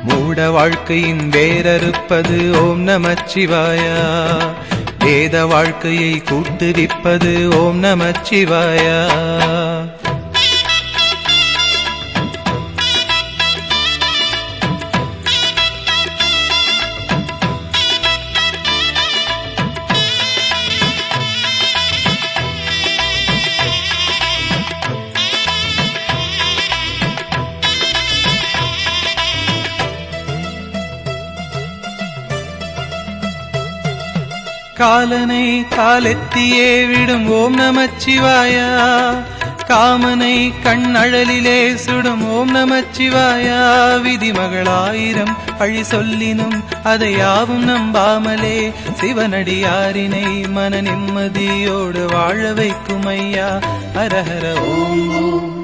மூட வாழ்க்கையின் வேரறுப்பது ஓம் நமச்சிவாயா. வேத வாழ்க்கையை கூட்டுவிப்பது ஓம் நமச்சிவாயா. காலனை காலெத்தியே விடும் ஓம் நமச்சிவாயா. காமனை கண்ணழலிலே சுடும் ஓம் நமச்சிவாயா. விதிமகளாயிரம் பழி சொல்லினும் அதை யாவும் நம்பாமலே சிவனடியாரினை மன நிம்மதியோடு வாழ வைக்கும் ஐயா. ஹரஹர ஓம் ஓம்.